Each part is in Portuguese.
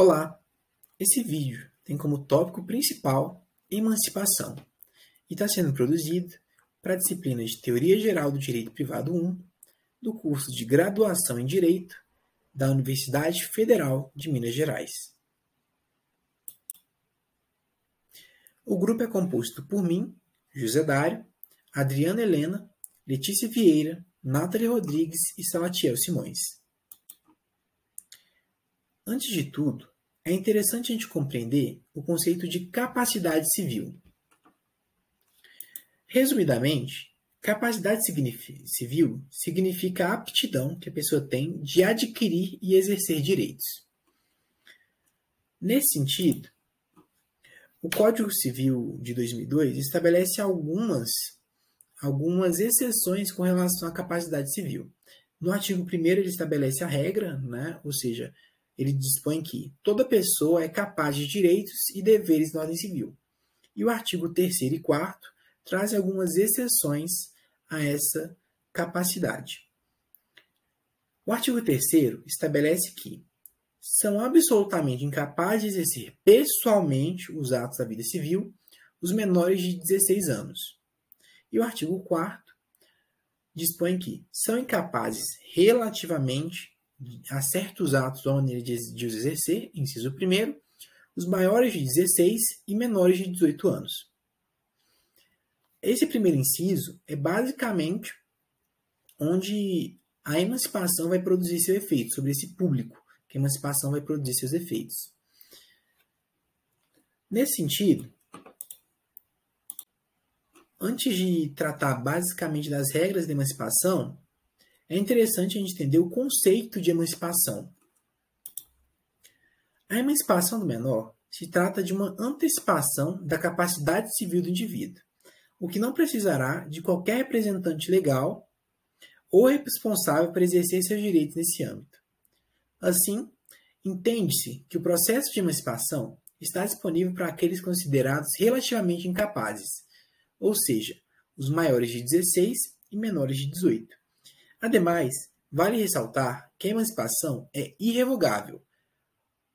Olá! Esse vídeo tem como tópico principal emancipação e está sendo produzido para a disciplina de Teoria Geral do Direito Privado 1 do curso de Graduação em Direito da Universidade Federal de Minas Gerais. O grupo é composto por mim, José Dário, Adriana Helena, Letícia Vieira, Nathalie Rodrigues e Salatiel Simões. Antes de tudo, é interessante a gente compreender o conceito de capacidade civil. Resumidamente, capacidade civil significa a aptidão que a pessoa tem de adquirir e exercer direitos. Nesse sentido, o Código Civil de 2002 estabelece algumas exceções com relação à capacidade civil. No artigo 1º ele estabelece a regra, ou seja, ele dispõe que toda pessoa é capaz de direitos e deveres na ordem civil. E o artigo 3º e 4º trazem algumas exceções a essa capacidade. O artigo 3º estabelece que são absolutamente incapazes de exercer pessoalmente os atos da vida civil os menores de 16 anos. E o artigo 4º dispõe que são incapazes relativamente a certos atos ou maneira de os exercer, inciso 1º, os maiores de 16 e menores de 18 anos. Esse primeiro inciso é basicamente onde a emancipação vai produzir seu efeito, sobre esse público que a emancipação vai produzir seus efeitos. Nesse sentido, antes de tratar basicamente das regras da emancipação, é interessante a gente entender o conceito de emancipação. A emancipação do menor se trata de uma antecipação da capacidade civil do indivíduo, o que não precisará de qualquer representante legal ou responsável para exercer seus direitos nesse âmbito. Assim, entende-se que o processo de emancipação está disponível para aqueles considerados relativamente incapazes, ou seja, os maiores de 16 e menores de 18. Ademais, vale ressaltar que a emancipação é irrevogável.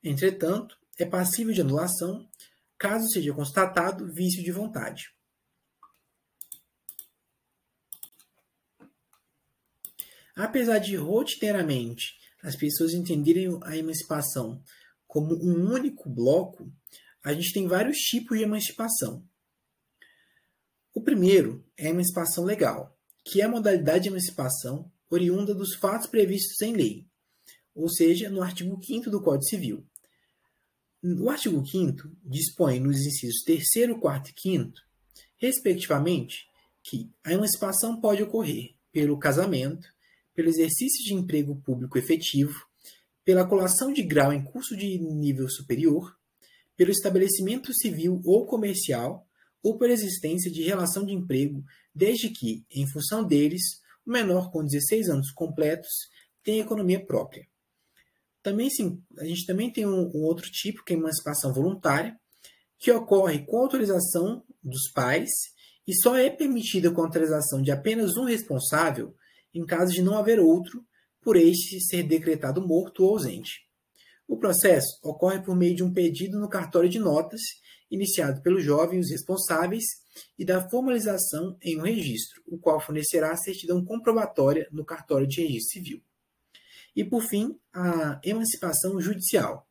Entretanto, é passível de anulação caso seja constatado vício de vontade. Apesar de rotineiramente as pessoas entenderem a emancipação como um único bloco, a gente tem vários tipos de emancipação. O primeiro é a emancipação legal, que é a modalidade de emancipação oriunda dos fatos previstos em lei, ou seja, no artigo 5º do Código Civil. O artigo 5º dispõe nos incisos 3º, 4º e 5º, respectivamente, que a emancipação pode ocorrer pelo casamento, pelo exercício de emprego público efetivo, pela colação de grau em curso de nível superior, pelo estabelecimento civil ou comercial, ou pela existência de relação de emprego, desde que, em função deles, o menor com 16 anos completos tem economia própria. A gente também tem um outro tipo, que é a emancipação voluntária, que ocorre com autorização dos pais e só é permitida com autorização de apenas um responsável em caso de não haver outro, por este ser decretado morto ou ausente. O processo ocorre por meio de um pedido no cartório de notas, iniciado pelo jovem e os responsáveis, e da formalização em um registro, o qual fornecerá a certidão comprobatória no cartório de registro civil. E, por fim, a emancipação judicial,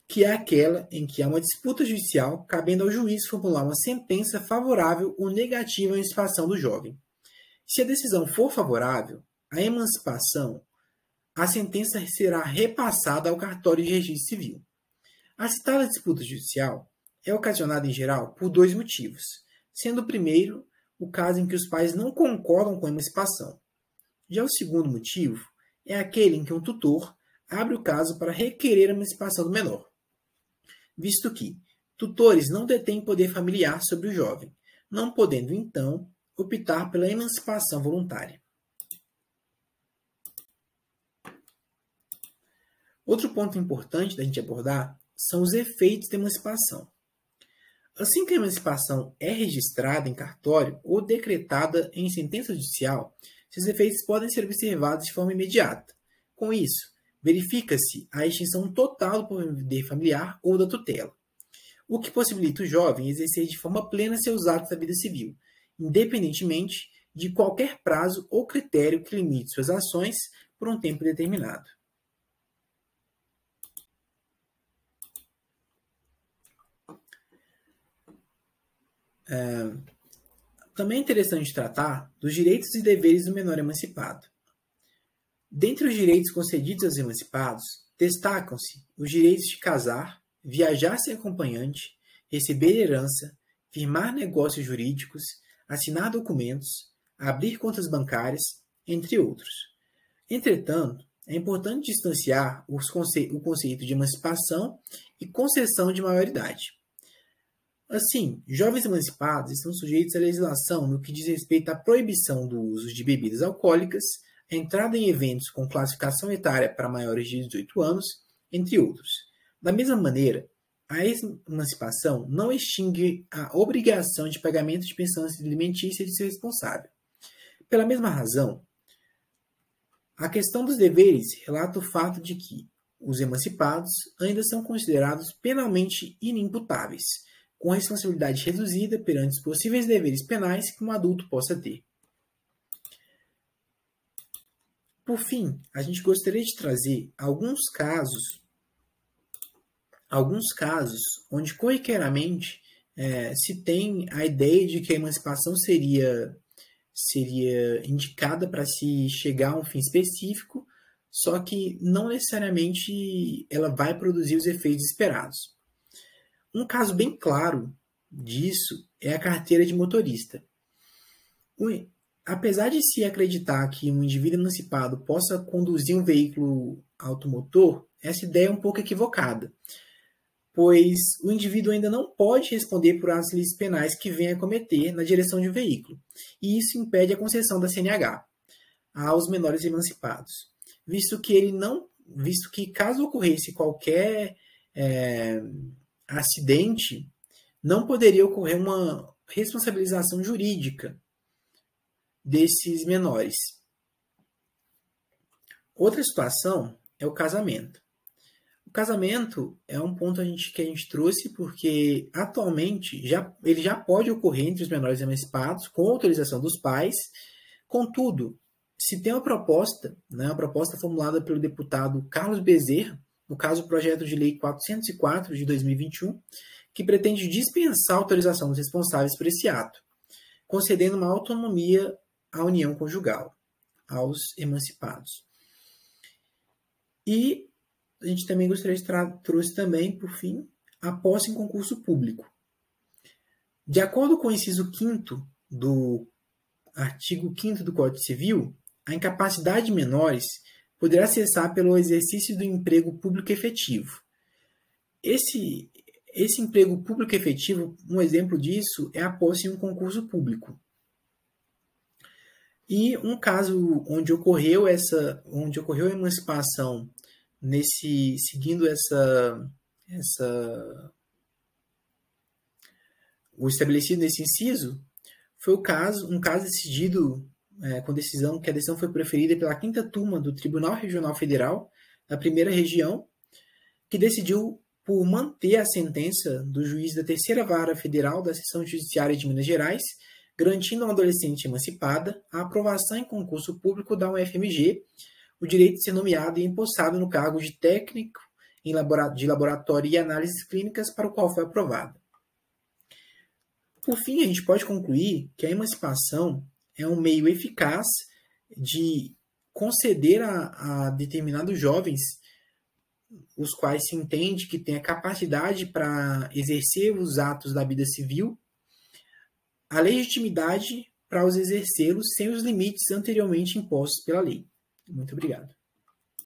que é aquela em que há uma disputa judicial, cabendo ao juiz formular uma sentença favorável ou negativa à emancipação do jovem. Se a decisão for favorável, a sentença será repassada ao cartório de registro civil. A citada disputa judicial é ocasionada, em geral, por dois motivos, sendo o primeiro o caso em que os pais não concordam com a emancipação. Já o segundo motivo é aquele em que um tutor abre o caso para requerer a emancipação do menor, visto que tutores não detêm poder familiar sobre o jovem, não podendo, então, optar pela emancipação voluntária. Outro ponto importante da gente abordar são os efeitos da emancipação. Assim que a emancipação é registrada em cartório ou decretada em sentença judicial, seus efeitos podem ser observados de forma imediata. Com isso, verifica-se a extinção total do poder familiar ou da tutela, o que possibilita o jovem exercer de forma plena seus atos da vida civil, independentemente de qualquer prazo ou critério que limite suas ações por um tempo determinado. Também é interessante tratar dos direitos e deveres do menor emancipado. Dentre os direitos concedidos aos emancipados, destacam-se os direitos de casar, viajar sem acompanhante, receber herança, firmar negócios jurídicos, assinar documentos, abrir contas bancárias, entre outros. Entretanto, é importante distanciar o conceito de emancipação e concessão de maioridade. Assim, jovens emancipados estão sujeitos à legislação no que diz respeito à proibição do uso de bebidas alcoólicas, a entrada em eventos com classificação etária para maiores de 18 anos, entre outros. Da mesma maneira, a emancipação não extingue a obrigação de pagamento de pensão alimentícia de seu responsável. Pela mesma razão, a questão dos deveres relata o fato de que os emancipados ainda são considerados penalmente inimputáveis, com responsabilidade reduzida perante os possíveis deveres penais que um adulto possa ter. Por fim, a gente gostaria de trazer alguns casos onde corriqueiramente se tem a ideia de que a emancipação seria indicada para se chegar a um fim específico, só que não necessariamente ela vai produzir os efeitos esperados. Um caso bem claro disso é a carteira de motorista. Apesar de se acreditar que um indivíduo emancipado possa conduzir um veículo automotor, essa ideia é um pouco equivocada, pois o indivíduo ainda não pode responder por atos ilícitos penais que venha a cometer na direção de um veículo, e isso impede a concessão da CNH aos menores emancipados, visto que caso ocorresse qualquer acidente, não poderia ocorrer uma responsabilização jurídica desses menores. Outra situação é o casamento. O casamento é um ponto que a gente trouxe porque atualmente ele já pode ocorrer entre os menores emancipados com autorização dos pais. Contudo, se tem uma proposta formulada pelo deputado Carlos Bezerra, no caso o projeto de lei 404 de 2021, que pretende dispensar a autorização dos responsáveis por esse ato, concedendo uma autonomia à união conjugal aos emancipados. E a gente também trouxe também, por fim, a posse em concurso público. De acordo com o inciso 5º do artigo 5º do Código Civil, a incapacidade de menores poderá cessar pelo exercício do emprego público efetivo. Esse emprego público efetivo, um exemplo disso é a posse em um concurso público. E um caso onde ocorreu a emancipação seguindo o estabelecido nesse inciso, foi um caso decidido com decisão, que a decisão foi proferida pela 5ª turma do Tribunal Regional Federal, da primeira região, que decidiu por manter a sentença do juiz da 3ª Vara Federal da Seção Judiciária de Minas Gerais, garantindo a uma adolescente emancipada a aprovação em concurso público da UFMG, o direito de ser nomeado e empossado no cargo de técnico de laboratório e análises clínicas para o qual foi aprovada. Por fim, a gente pode concluir que a emancipação é um meio eficaz de conceder a determinados jovens, os quais se entende que têm a capacidade para exercer os atos da vida civil, a legitimidade para os exercê-los sem os limites anteriormente impostos pela lei. Muito obrigado.